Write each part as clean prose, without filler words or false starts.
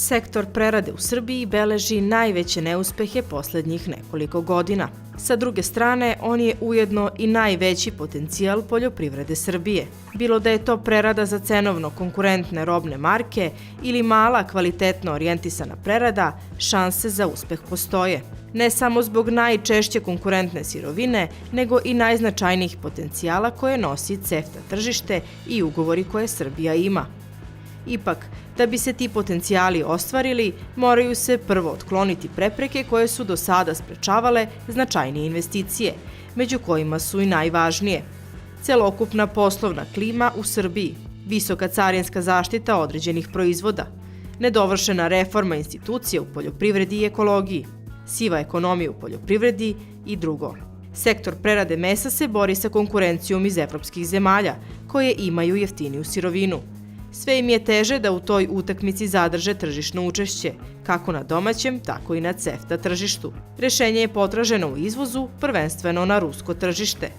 Sektor prerade u Srbiji beleži najveće neuspehe poslednjih nekoliko godina. Sa druge strane, on je ujedno i najveći potencijal poljoprivrede Srbije. Bilo da je to prerada za cenovno konkurentne robne marke ili mala kvalitetno orijentisana prerada, šanse za uspeh postoje. Ne samo zbog najčešće konkurentne sirovine, nego i najznačajnijih potencijala koje nosi CEFTA tržište i ugovori koje Srbija ima. Ipak, da bi se ti potencijali ostvarili, moraju se prvo otkloniti prepreke koje su do sada sprečavale značajnije investicije, među kojima su i najvažnije. Celokupna poslovna klima u Srbiji, visoka carinska zaštita određenih proizvoda, nedovršena reforma institucija u poljoprivredi i ekologiji, siva ekonomija u poljoprivredi i drugo. Sektor prerade mesa se bori sa konkurencijom iz evropskih zemalja, koje imaju jeftiniju sirovinu. Sve im je teže da u toj utakmici zadrže tržišno učešće, kako na domaćem, tako i na CEFTA tržištu. Rešenje je potraženo u izvozu, prvenstveno na rusko tržište.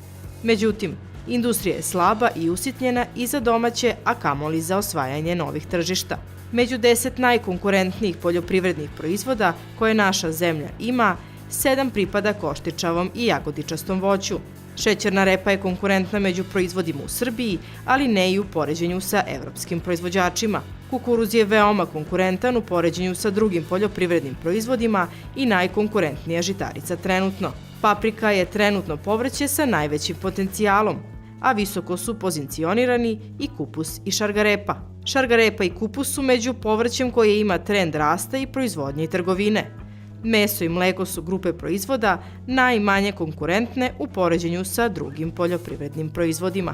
Međutim, industrija je slaba i usitnjena i za domaće, a kamoli za osvajanje novih tržišta. Među 10 najkonkurentnijih poljoprivrednih proizvoda koje naša zemlja ima, 7 pripada koštičavom i jagodičastom voću. Šećerna repa je konkurentna među proizvodima u Srbiji, ali ne i u poređenju sa evropskim proizvođačima. Kukuruz je veoma konkurentan u poređenju sa drugim poljoprivrednim proizvodima i najkonkurentnija žitarica trenutno. Paprika je trenutno povrće sa najvećim potencijalom, a visoko su pozicionirani i kupus i šargarepa. Šargarepa i kupus su među povrćem koje ima trend rasta i proizvodnje i trgovine. Meso i mleko su grupe proizvoda najmanje konkurentne u poređenju sa drugim poljoprivrednim proizvodima.